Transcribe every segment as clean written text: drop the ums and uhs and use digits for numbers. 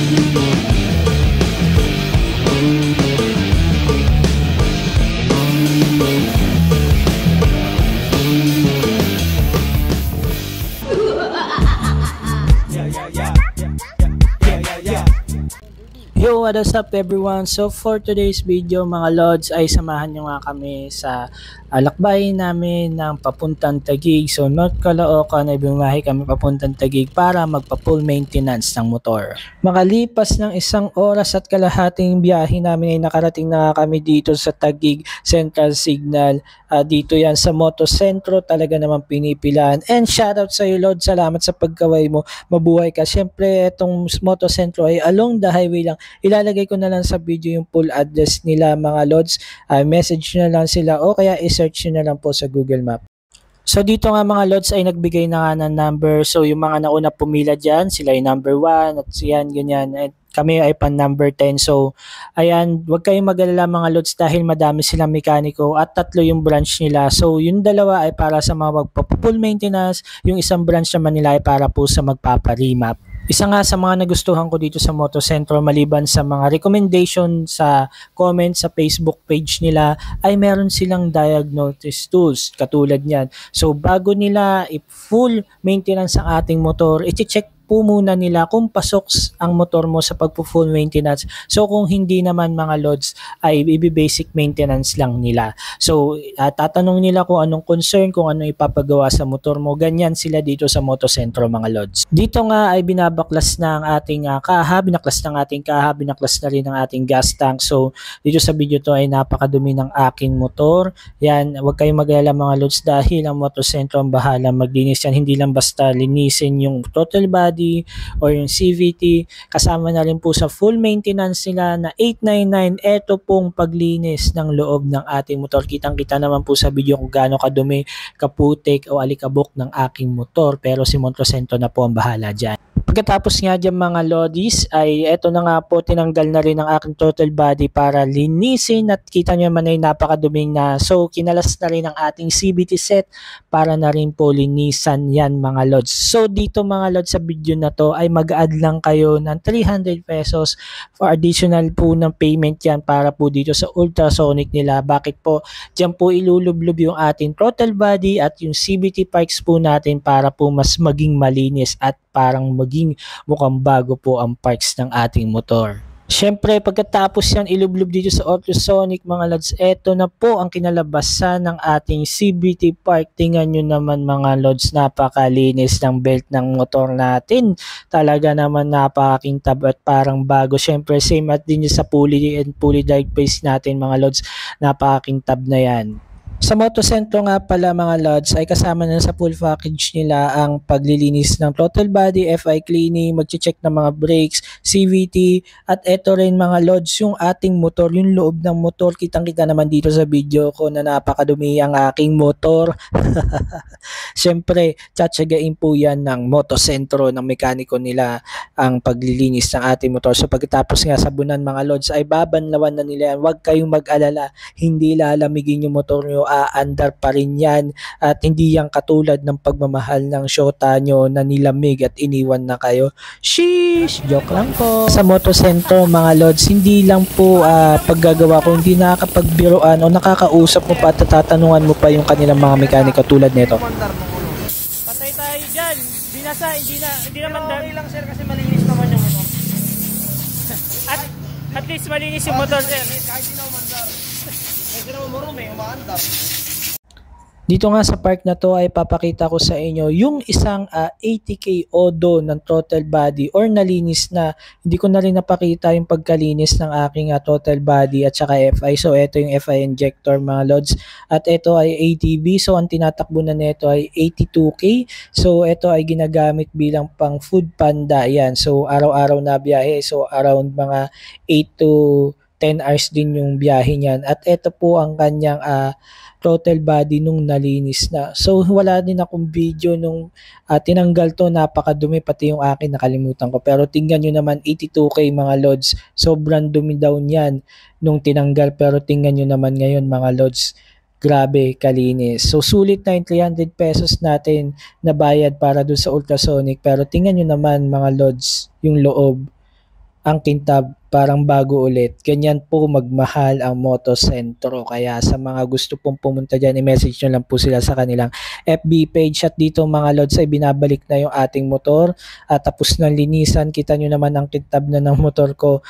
Yo, what is up everyone? So for today's video mga lods ay samahan nyo nga kami sa lakbay namin ng papuntang Taguig. So North Caloocan ay bumahay kami papuntang Taguig para magpa-full maintenance ng motor. Makalipas ng 1 oras at kalahating biyahe namin ay nakarating na kami dito sa Taguig Central Signal. Dito yan sa Motosentro, talaga naman pinipilaan. And shoutout sa iyo Lord, salamat sa pagkaway mo. Mabuhay ka. Siyempre itong Motosentro ay along the highway lang. Ilalagay ko na lang sa video yung full address nila mga lods. Message na lang sila o kaya i-search nyo na lang po sa Google Map. So dito nga mga lods ay nagbigay na nga ng number. So yung mga nauna pumila dyan, sila yung number 1 at yan, ganyan. At kami ay pan number 10. So ayan, huwag kayong mag-alala mga lods dahil madami silang mekaniko at 3 yung branch nila. So yung dalawa ay para sa mga magpa-full maintenance, yung isang branch naman nila ay para po sa magpapa-remap. Isa nga sa mga nagustuhan ko dito sa Motosentro maliban sa mga recommendation sa comment sa Facebook page nila ay meron silang diagnosis tools katulad niyan. So bago nila i-full maintenance ang ating motor, i-check po muna nila kung pasok ang motor mo sa pagpo-full maintenance. So kung hindi naman mga lods ay i-basic maintenance lang nila. So tatanong nila kung anong concern, kung anong ipapagawa sa motor mo. Ganyan sila dito sa Motosentro mga lods. Dito nga ay binabaklas na ang ating binaklas na rin ang ating gas tank. So dito sa video to ay napakadumi ng aking motor. Yan, huwag kayong mag-alala mga lods dahil ang Motosentro ang bahala maglinis yan. Hindi lang basta linisin yung total body or yung CVT, kasama na rin po sa full maintenance nila na 899. Ito pong paglinis ng loob ng ating motor. Kitang-kita naman po sa video kung gaano kadumi, kaputik o alikabok ng aking motor, pero si Motosentro na po ang bahala dyan. Pagkatapos nga dyan mga lodis ay eto na nga po, tinanggal na rin ang aking total body para linisin at kita nyo naman ay napakaduming na. So kinalas na rin ang ating CVT set para na rin po linisan yan mga lods. So dito mga lods sa video na to ay mag-add lang kayo ng 300 pesos for additional po ng payment yan para po dito sa ultrasonic nila. Bakit po? Dyan po ilulublob yung ating throttle body at yung CVT parts po natin para po mas maging malinis at parang maging mukhang bago po ang parts ng ating motor. Siyempre, pagkatapos yan ilublob dito sa ultrasonic mga lods, eto na po ang kinalabasan ng ating CVT part. Tingnan nyo naman mga lods, napakalinis ng belt ng motor natin. Talaga naman napakakintab at parang bago. Siyempre, same at din sa pulley and pulley drive paste natin mga lods, napakakintab na yan. Sa Motosentro nga pala mga lods ay kasama na sa full package nila ang paglilinis ng throttle body, FI cleaning, mag-check ng mga brakes, CVT at eto rin mga lods yung ating motor, yung loob ng motor. Kitang-kita naman dito sa video ko na napakadumi ang aking motor. Siyempre, tsatsagain po yan ng Motosentro, ng mekaniko nila ang paglilinis ng ating motor. So pagkatapos nga sabunan mga lods ay babanlawan na nila yan. Huwag kayong mag-alala, hindi lalamigin yung motor nyo, aandar pa rin yan at hindi yan katulad ng pagmamahal ng syota nyo na nilamig at iniwan na kayo. Sheesh! Joke lang po. Sa Motosentro mga lods, hindi lang po paggagawa ko, hindi nakakapagbiroan o nakakausap mo pa at tatanungan mo pa yung kanilang mga mekaniko tulad nito. Patay tayo dyan. Binasa, hindi naman okay lang sir kasi malinis naman yung motor. At least malinis yung motor sir. Kahit di na umandar. Kasi naman marumi, umaandar. Dito nga sa park na to ay papakita ko sa inyo yung isang 80K odo ng throttle body or nalinis na. Hindi ko na rin napakita yung pagkalinis ng aking throttle body at saka FI. So ito yung FI injector mga lods at ito ay ATV. So ang tinatakbo na nito ay 82K. So ito ay ginagamit bilang pang food panda. Yan. So araw-araw na biyahe. So around mga 8 to 10 hours din yung biyahe niyan. At ito po ang kanyang throttle body nung nalinis na. So wala din akong video nung tinanggal to, napakadumi pati yung akin nakalimutan ko. Pero tingnan nyo naman 82K mga lods. Sobrang dumi daw niyan nung tinanggal pero tingnan nyo naman ngayon mga lods. Grabe kalinis. So sulit na yung 300 pesos natin na bayad para doon sa ultrasonic pero tingnan nyo naman mga lods yung loob. ang kintab parang bago ulit. Ganyan po magmahal ang Motosentro. Kaya sa mga gusto pong pumunta dyan, i-message nyo lang po sila sa kanilang FB page. At dito mga lods ay binabalik na yung ating motor. At tapos na linisan. Kita nyo naman ang kintab na ng motor ko.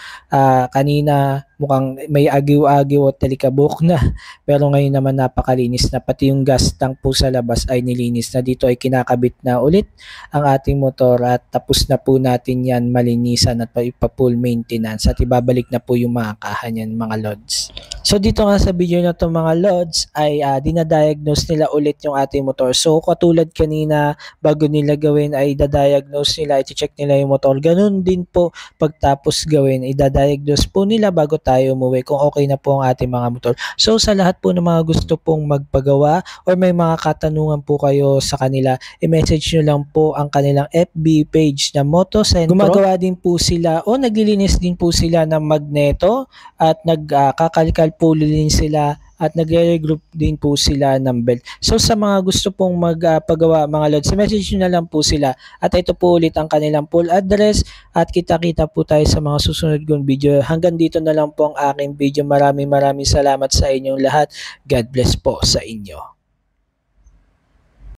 Kanina mukhang may agiw-agiw at talikabok na. Pero ngayon naman napakalinis na. Pati yung gas tank po sa labas ay nilinis na. Dito ay kinakabit na ulit ang ating motor at tapos na po natin yan malinisan at ipa-full maintenance at ibabalik na po yung mga kaha niyan mga lods. So dito nga sa video na to mga lods ay dinadiagnose nila ulit yung ating motor. So katulad kanina bago nila gawin ay idadiagnose nila, i-check nila yung motor. Ganun din po pagtapos gawin, idadiagnose po nila bago tayo umuwi kung okay na po ang ating mga motor. So sa lahat po ng mga gusto pong magpagawa or may mga katanungan po kayo sa kanila, i-message nyo lang po ang kanilang FB page na Motosentro. Gumagawa din po sila o naglilinis din po sila ng magneto at nagkakalkal po din sila at nagre-regroup din po sila ng belt. So sa mga gusto pong magpagawa mga lods, message nyo na lang po sila at ito po ulit ang kanilang full address at kita-kita po tayo sa mga susunod kong video. Hanggang dito na lang po ang aking video. Maraming salamat sa inyong lahat. God bless po sa inyo.